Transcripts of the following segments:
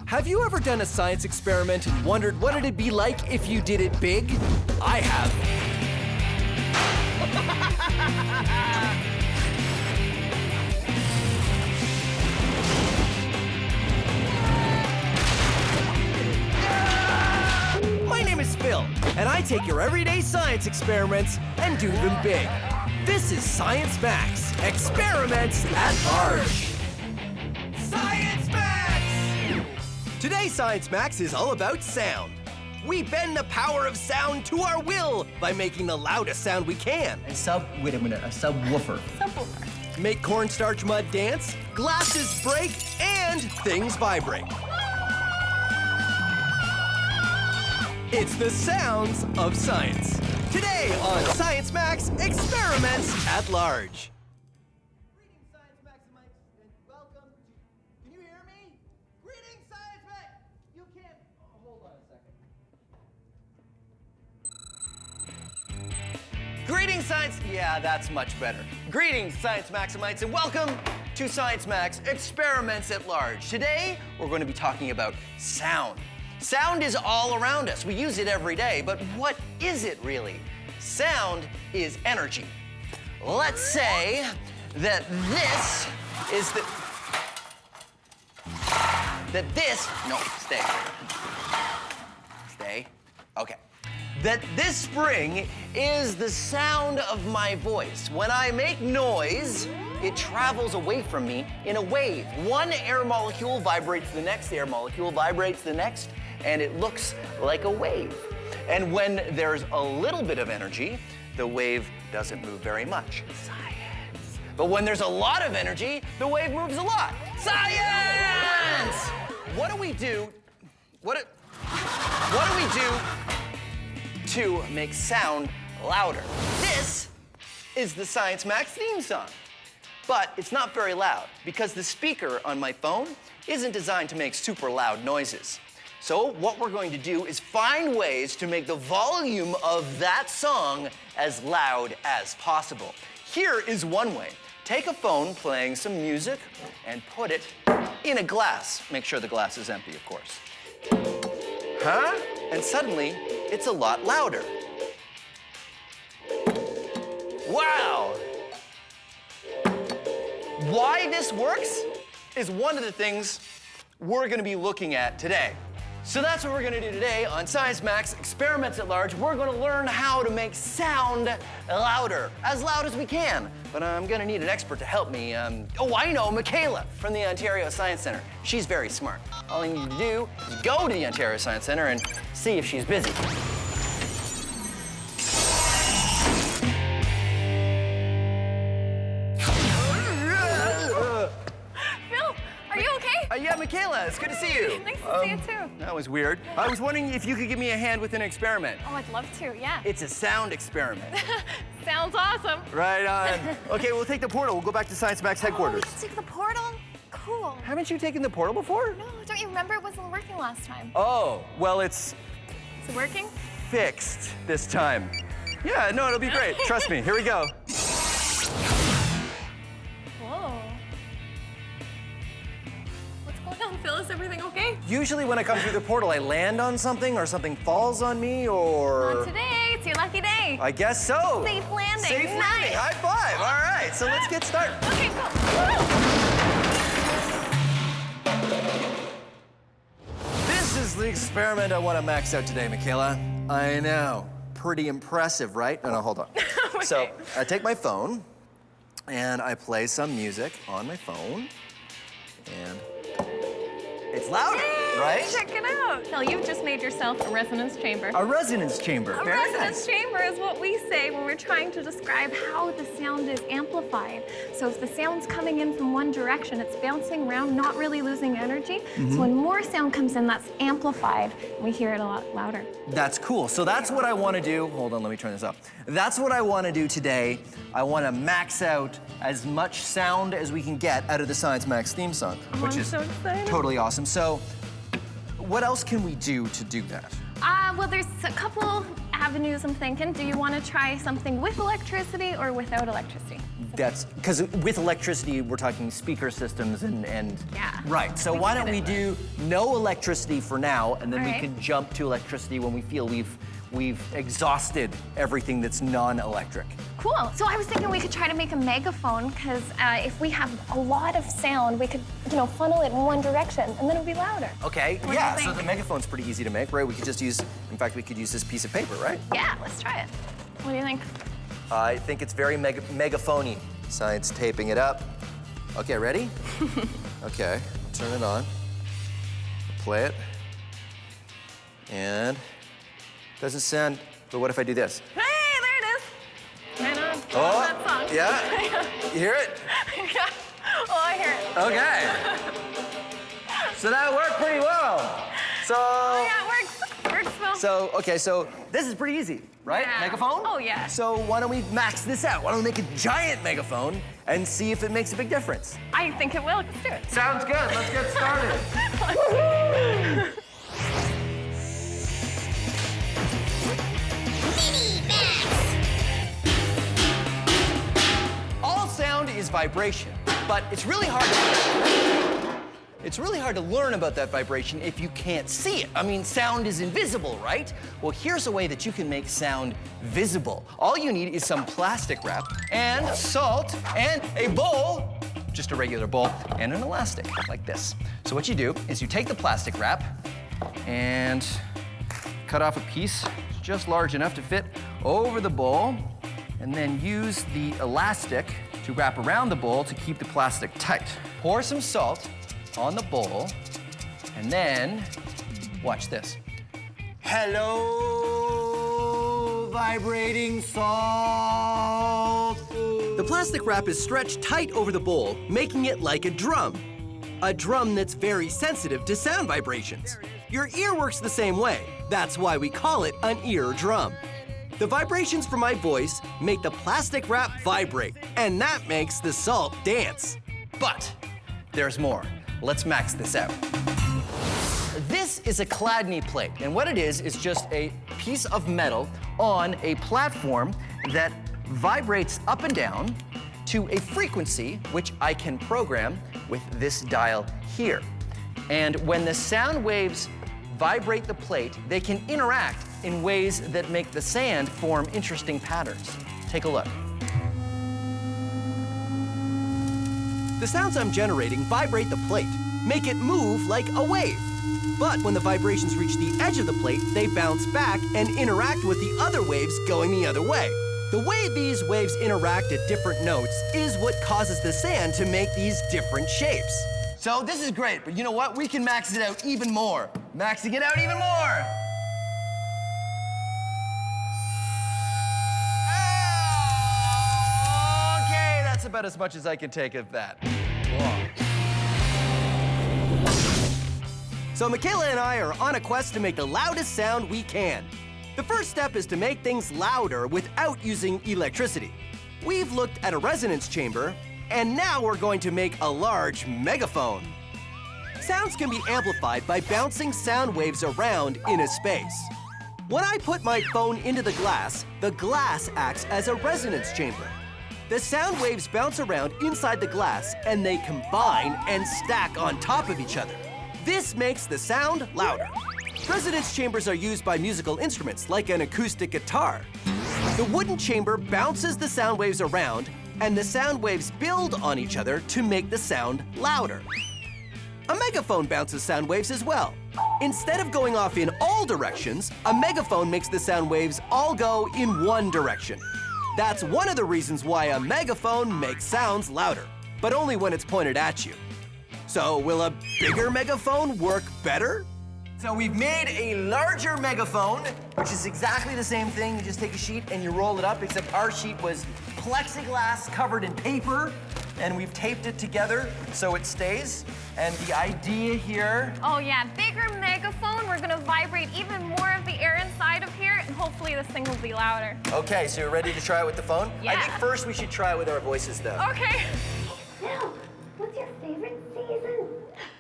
Have you ever done a science experiment and wondered what it'd be like if you did it big? I have. My name is Phil, and I take your everyday science experiments and do them big. This is Science Max, Experiments at Large. Science Max! Today's Science Max is all about sound. We bend the power of sound to our will by making the loudest sound we can. Wait a minute, a subwoofer. Subwoofer. Make cornstarch mud dance, glasses break, and things vibrate. It's the sounds of science. Today on Science Max, Experiments at Large. Greetings, Science Maximites, and welcome to... Can you hear me? Greetings, Science Max! You can't... hold on a second. Greetings, Science... Yeah, that's much better. Greetings, Science Maximites, and welcome to Science Max, Experiments at Large. Today, we're going to be talking about sound. Sound is all around us. We use it every day, but what is it really? Sound is energy. Let's say that this is the... No, stay. Stay. Okay. That this spring is the sound of my voice. When I make noise, it travels away from me in a wave. One air molecule vibrates the next, air molecule vibrates the next, and it looks like a wave. And when there's a little bit of energy, the wave doesn't move very much. Science. But when there's a lot of energy, the wave moves a lot. Science! What do we do? What do we do to make sound louder? This is the Science Max theme song. But it's not very loud because the speaker on my phone isn't designed to make super loud noises. So what we're going to do is find ways to make the volume of that song as loud as possible. Here is one way. Take a phone playing some music and put it in a glass. Make sure the glass is empty, of course. Huh? And suddenly, it's a lot louder. Wow! Why this works is one of the things we're going to be looking at today. So that's what we're going to do today on Science Max Experiments at Large. We're going to learn how to make sound louder, as loud as we can. But I'm going to need an expert to help me. Oh, I know, Michaela from the Ontario Science Centre. She's very smart. All I need to do is go to the Ontario Science Centre and see if she's busy. Yeah, Michaela, it's good to see you. Nice to see you too. That was weird. I was wondering if you could give me a hand with an experiment. Oh, I'd love to, yeah. It's a sound experiment. Sounds awesome. Right on. Okay, we'll take the portal. We'll go back to Science Max headquarters. Oh, take the portal? Cool. Haven't you taken the portal before? No, don't you remember? It wasn't working last time. Oh, well, it's... Is it working? Fixed this time. Yeah, no, it'll be great. Trust me. Here we go. Phil, is everything okay? Usually when I come through the portal, I land on something or something falls on me or... Not today. It's your lucky day. I guess so. Safe landing. Safe landing. High five. All right, so let's get started. Okay, go. This is the experiment I want to max out today, Michaela. I know. Pretty impressive, right? No, hold on. Okay. So I take my phone and I play some music on my phone and... It's louder, right? Check it out. Phil, you've just made yourself a resonance chamber. A resonance chamber. A Very resonance nice. chamber is what we say when we're trying to describe how the sound is amplified. So if the sound's coming in from one direction, it's bouncing around, not really losing energy. So when more sound comes in, that's amplified, and we hear it a lot louder. That's cool. So that's what I want to do. Hold on, let me turn this up. That's what I want to do today. I want to max out as much sound as we can get out of the Science Max theme song, which I'm is so excited. Totally awesome. So what else can we do to do that? Well, there's a couple avenues I'm thinking. Do you want to try something with electricity or without electricity? That's, because with electricity, we're talking speaker systems and Yeah. Right, so why don't we do no electricity for now, and then we Alright. can jump to electricity when we feel we've exhausted everything that's non-electric. Cool. So I was thinking we could try to make a megaphone, because if we have a lot of sound, we could, funnel it in one direction, and then it'll be louder. Okay, What do you yeah, so think? the megaphone's pretty easy to make, right? We could just use, in fact, we could use this piece of paper, right? Yeah, let's try it. What do you think? I think it's very megaphony. Science taping it up. Okay, ready? Okay, turn it on. Play it. And doesn't sound, but what if I do this? Hey, there it is. Right on. Oh, That song. yeah? You hear it? Yeah. Oh, I hear it. Okay. So that worked pretty well. So, Oh, yeah, it works. Works well. so this is pretty easy, right? Yeah. Megaphone? Oh, yeah. So why don't we max this out? Why don't we make a giant megaphone and see if it makes a big difference? I think it will. Let's do it. Sounds good. Let's get started. All sound is vibration, but it's really hard to learn about that vibration if you can't see it. I mean, sound is invisible, right? Well, here's a way that you can make sound visible. All you need is some plastic wrap and salt and a bowl, just a regular bowl, and an elastic, like this. So what you do is you take the plastic wrap and cut off a piece just large enough to fit over the bowl, and then use the elastic to wrap around the bowl to keep the plastic tight. Pour some salt on the bowl, and then watch this. Hello, vibrating salt. The plastic wrap is stretched tight over the bowl, making it like a drum. A drum that's very sensitive to sound vibrations. Your ear works the same way. That's why we call it an ear drum. The vibrations from my voice make the plastic wrap vibrate, and that makes the salt dance. But there's more. Let's max this out. This is a Chladni plate, and what it is just a piece of metal on a platform that vibrates up and down to a frequency which I can program with this dial here. And when the sound waves vibrate the plate, they can interact in ways that make the sand form interesting patterns. Take a look. The sounds I'm generating vibrate the plate, make it move like a wave. But when the vibrations reach the edge of the plate, they bounce back and interact with the other waves going the other way. The way these waves interact at different notes is what causes the sand to make these different shapes. So this is great, but you know what? We can max it out even more. Maxing it out even more. Okay, that's about as much as I can take of that. Whoa. So Michaela and I are on a quest to make the loudest sound we can. The first step is to make things louder without using electricity. We've looked at a resonance chamber, and now we're going to make a large megaphone. Sounds can be amplified by bouncing sound waves around in a space. When I put my phone into the glass acts as a resonance chamber. The sound waves bounce around inside the glass, and they combine and stack on top of each other. This makes the sound louder. Resonance chambers are used by musical instruments like an acoustic guitar. The wooden chamber bounces the sound waves around, and the sound waves build on each other to make the sound louder. A megaphone bounces sound waves as well. Instead of going off in all directions, a megaphone makes the sound waves all go in one direction. That's one of the reasons why a megaphone makes sounds louder, but only when it's pointed at you. So will a bigger megaphone work better? So we've made a larger megaphone, which is exactly the same thing. You just take a sheet and you roll it up, except our sheet was plexiglass covered in paper, and we've taped it together so it stays. And the idea here... Oh yeah, bigger megaphone. We're gonna vibrate even more of the air inside of here, and hopefully this thing will be louder. Okay, so you're ready to try it with the phone? Yeah. I think first we should try it with our voices, though. Okay. Now, what's your favorite season?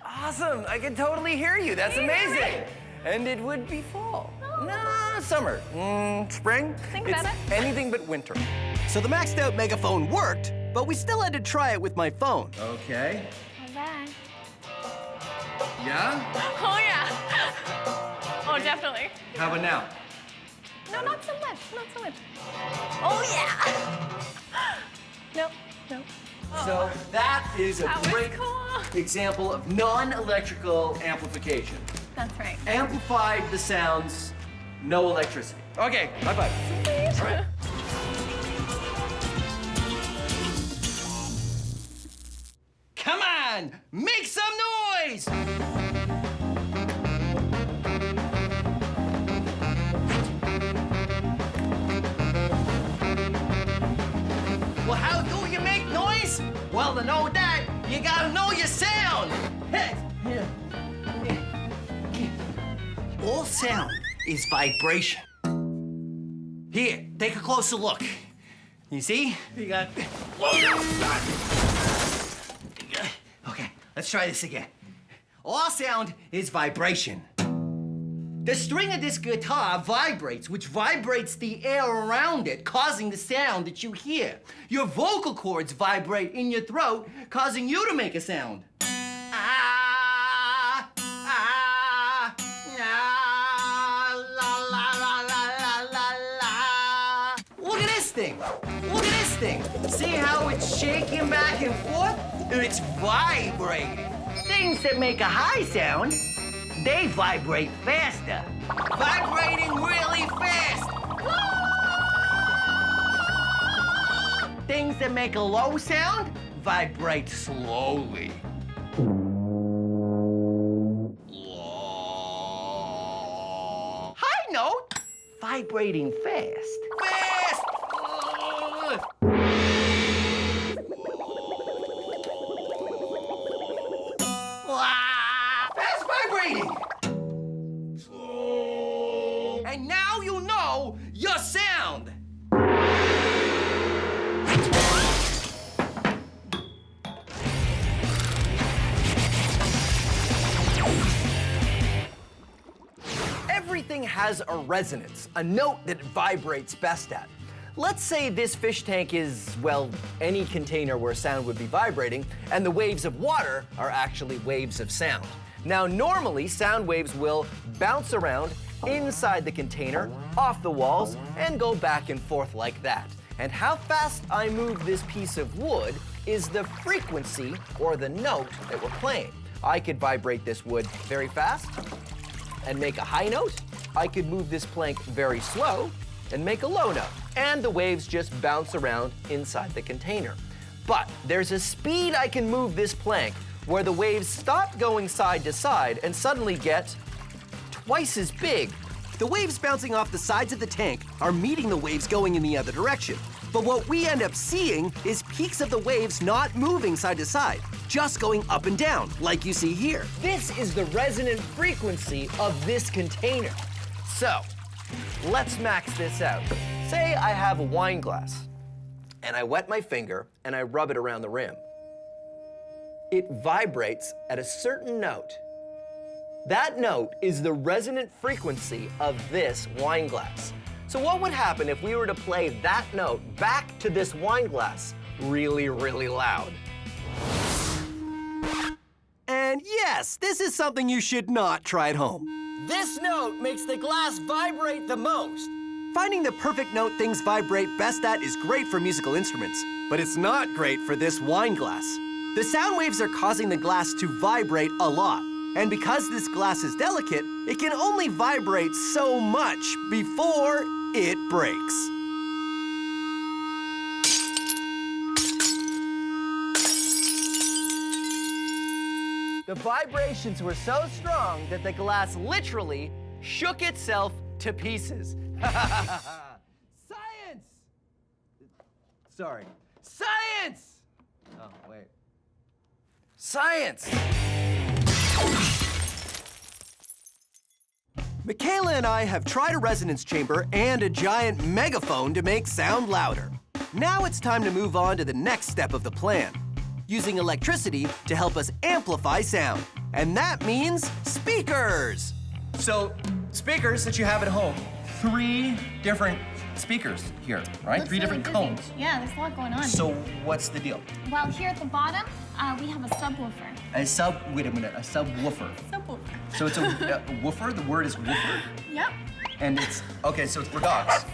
Awesome, I can totally hear you. That's You hear me? amazing. And it would be fall. No. No. Summer. Spring? Think It's about it. anything but winter. So the maxed out megaphone worked, but we still had to try it with my phone. Okay. All right. Yeah? Oh, yeah. Oh, definitely. How about now? No, not so much. Not so much. Oh, yeah. No, no. So that is a That was great cool. example of non-electrical amplification. That's right. Amplified the sounds, no electricity. Okay, bye-bye. Sweet. All right. Come on, make some noise! Well, how do you make noise? Well, to know that, you gotta know your sound. All sound is vibration. Here, take a closer look. You see? You got. Okay, let's try this again. All sound is vibration. The string of this guitar vibrates, which vibrates the air around it, causing the sound that you hear. Your vocal cords vibrate in your throat, causing you to make a sound. Ah, ah, ah, la, la, la, la, la, la. Look at this thing. Look at this thing. See how it's shaking back and forth? It's vibrating. Things that make a high sound, they vibrate faster. Vibrating really fast. Things that make a low sound vibrate slowly. High note, vibrating fast. Fast! Fast vibrating! And now you know your sound! Everything has a resonance, a note that it vibrates best at. Let's say this fish tank is, well, any container where sound would be vibrating, and the waves of water are actually waves of sound. Now, normally, sound waves will bounce around inside the container, off the walls, and go back and forth like that. And how fast I move this piece of wood is the frequency, or the note, that we're playing. I could vibrate this wood very fast and make a high note. I could move this plank very slow and make a low note. And the waves just bounce around inside the container. But there's a speed I can move this plank where the waves stop going side to side and suddenly get twice as big. The waves bouncing off the sides of the tank are meeting the waves going in the other direction. But what we end up seeing is peaks of the waves not moving side to side, just going up and down, like you see here. This is the resonant frequency of this container. So, let's max this out. Say I have a wine glass, and I wet my finger and I rub it around the rim. It vibrates at a certain note. That note is the resonant frequency of this wine glass. So what would happen if we were to play that note back to this wine glass really, really loud? And yes, this is something you should not try at home. This note makes the glass vibrate the most. Finding the perfect note things vibrate best at is great for musical instruments, but it's not great for this wine glass. The sound waves are causing the glass to vibrate a lot. And because this glass is delicate, it can only vibrate so much before it breaks. The vibrations were so strong that the glass literally shook itself to pieces. Science! Sorry. Science! Oh, wait. Science! Michaela and I have tried a resonance chamber and a giant megaphone to make sound louder. Now it's time to move on to the next step of the plan, using electricity to help us amplify sound. And that means speakers! So, speakers that you have at home, 3 different speakers here, right? Looks 3 different really busy. cones. Yeah, there's a lot going on. So what's the deal? Well, here at the bottom, we have a subwoofer. A subwoofer. Subwoofer. So it's a woofer, the word is woofer, Yep. and it's, okay, so it's for dogs,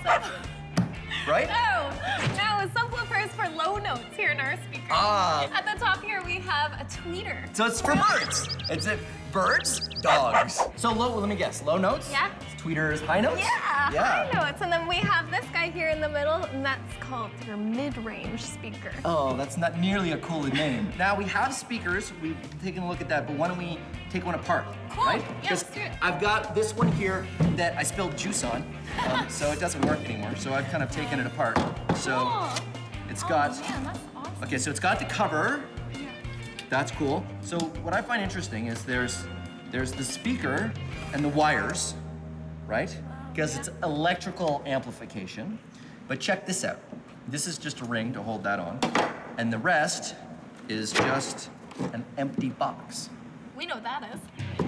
right? No, a subwoofer is for low notes here in our speaker. Ah. At the top here, we have a tweeter. So it's for birds. It's birds, dogs. So let me guess, low notes? Yeah. Tweeters, high notes? High notes. And then we have this guy here in the middle, and that's called your mid-range speaker. Oh, that's not nearly a cool name. Now we have speakers, we've taken a look at that, but why don't we take one apart, Cool. right? Yeah, Because let's do it. I've got this one here that I spilled juice on, so it doesn't work anymore. So I've kind of taken it apart. So Cool. it's got, Oh, man, that's awesome. okay, so it's got the cover. Yeah. That's cool. So what I find interesting is there's the speaker and the wires, right? Because it's electrical amplification. But check this out. This is just a ring to hold that on. And the rest is just an empty box. We know what that is.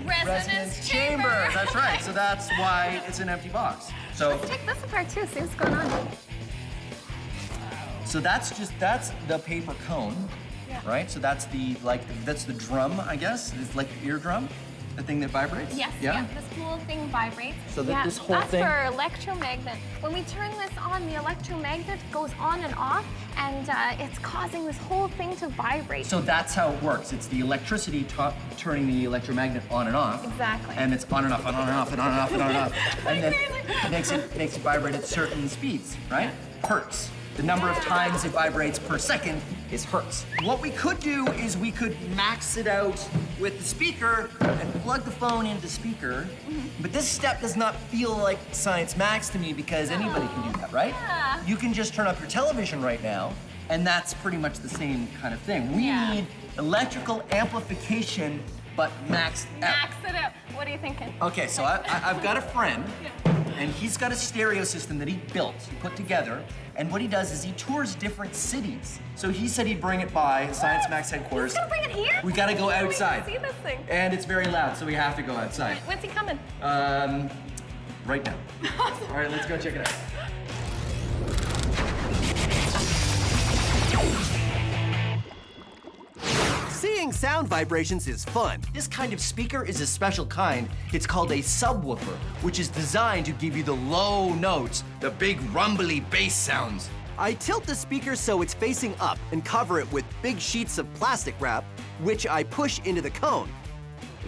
Resonance chamber. That's right. So that's why it's an empty box. So Let's take this apart too, see what's going on. So that's the paper cone, Yeah. right? So that's that's the drum, I guess. It's like your eardrum, the thing that vibrates. Yes, Yeah. this whole thing vibrates. So this whole that's thing- for electromagnet. When we turn this on, the electromagnet goes on and off, and it's causing this whole thing to vibrate. So that's how it works. It's the electricity turning the electromagnet on and off. Exactly. And it's on and off and on and off and on and off and on and off. And then it makes it vibrate at certain speeds, right? Hertz. The number of times it vibrates per second is hertz. What we could do is we could max it out with the speaker and plug the phone into speaker. But this step does not feel like Science Max to me because anybody can do that, right? Yeah. You can just turn up your television right now, and that's pretty much the same kind of thing. We Yeah. need electrical amplification, but maxed out. Max it up. What are you thinking? Okay, so I've got a friend, and he's got a stereo system that he built, he put together, and what he does is he tours different cities. So he said he'd bring it by Science Max headquarters. He's gonna bring it here? We gotta go We can outside. see this thing. And it's very loud, so we have to go outside. When's he coming? Right now. All right, let's go check it out. Seeing sound vibrations is fun. This kind of speaker is a special kind. It's called a subwoofer, which is designed to give you the low notes, the big rumbly bass sounds. I tilt the speaker so it's facing up and cover it with big sheets of plastic wrap, which I push into the cone.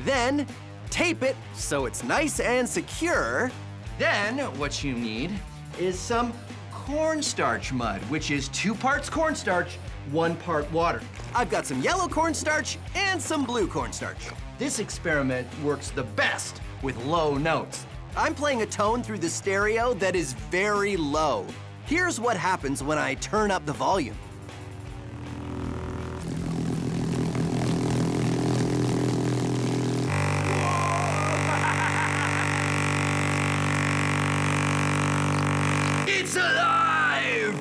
Then, tape it so it's nice and secure. Then what you need is some cornstarch mud, which is 2 parts cornstarch, 1 part water. I've got some yellow cornstarch and some blue cornstarch. This experiment works the best with low notes. I'm playing a tone through the stereo that is very low. Here's what happens when I turn up the volume. It's alive!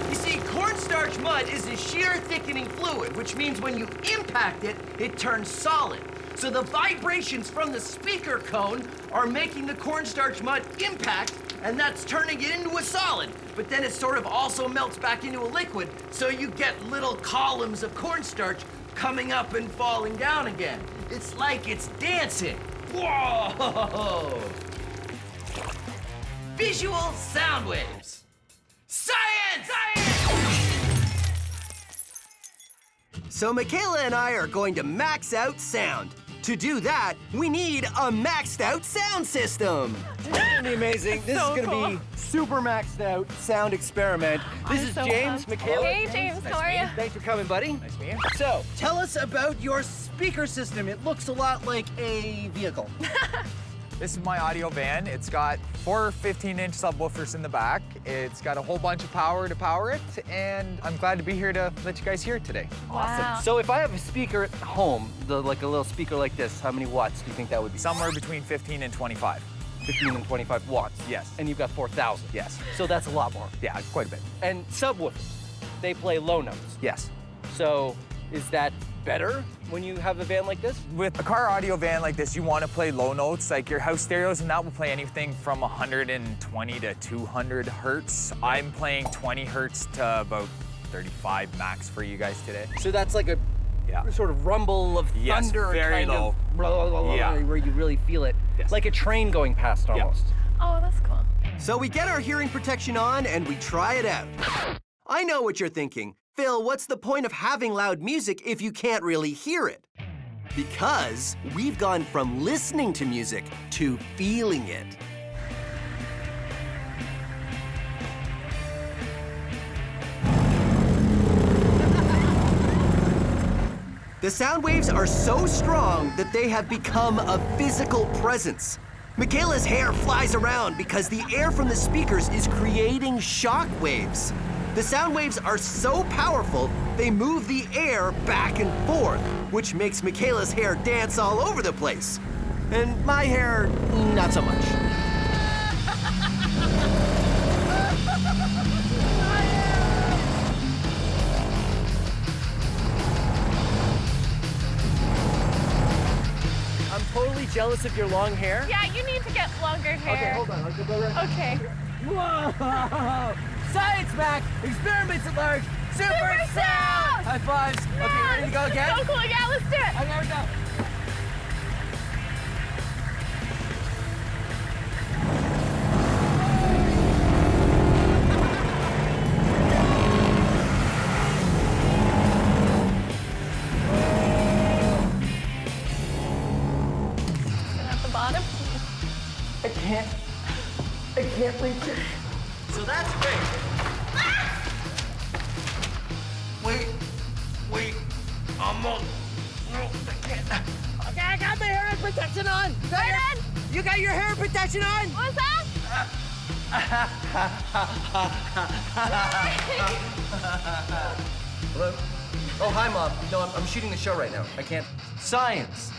You see, cornstarch mud is a shear thickening fluid, which means when you impact it, it turns solid. So the vibrations from the speaker cone are making the cornstarch mud impact, and that's turning it into a solid. But then it sort of also melts back into a liquid, so you get little columns of cornstarch coming up and falling down again. It's like it's dancing. Whoa! Visual sound waves. Science! So Michaela and I are going to max out sound. To do that, we need a maxed out sound system. This is gonna be amazing. This So is gonna be super maxed out sound experiment. This is so James, pumped. Michaela. Hey, James, how are you? Thanks for coming, buddy. Nice to meet you. So, tell us about your speaker system. It looks a lot like a vehicle. This is my audio van. It's got 4 15-inch subwoofers in the back. It's got a whole bunch of power to power it, and I'm glad to be here to let you guys hear it today. Wow. So if I have a speaker at home, like a little speaker like this, how many watts do you think that would be? Somewhere between 15 and 25. 15 and 25 watts. Yes. And you've got 4,000. Yes. So that's a lot more. Yeah, quite a bit. And subwoofers, they play low notes. Yes. So is that better when you have a van like this? With a car audio van like this, you want to play low notes. Like your house stereos and that will play anything from 120 to 200 hertz. I'm playing 20 hertz to about 35 max for you guys today. So that's like a sort of rumble of Yes, thunder, very kind low. of blah, blah, blah, blah, Yeah. where you really feel it. Yes. Like a train going past almost. Oh, that's cool. So we get our hearing protection on and we try it out. I know what you're thinking. Phil, what's the point of having loud music if you can't really hear it? Because we've gone from listening to music to feeling it. The sound waves are so strong that they have become a physical presence. Michaela's hair flies around because the air from the speakers is creating shock waves. The sound waves are so powerful, they move the air back and forth, which makes Michaela's hair dance all over the place. And my hair, not so much. I'm totally jealous of your long hair. Yeah, you need to get longer hair. Okay, hold on. I'll go right. Okay. Whoa! Science, Mac! Experiments at large! Super sound! High fives. Okay, ready to go again? So cool. Yeah, let's do it. Okay, here we go. At the bottom. I can't reach it. So that's great. Wait, almost. Okay, I got my hair protection on. You got your hair protection on? What's that? Hello? Oh, hi, Mom. No, I'm shooting the show right now. I can't. Science.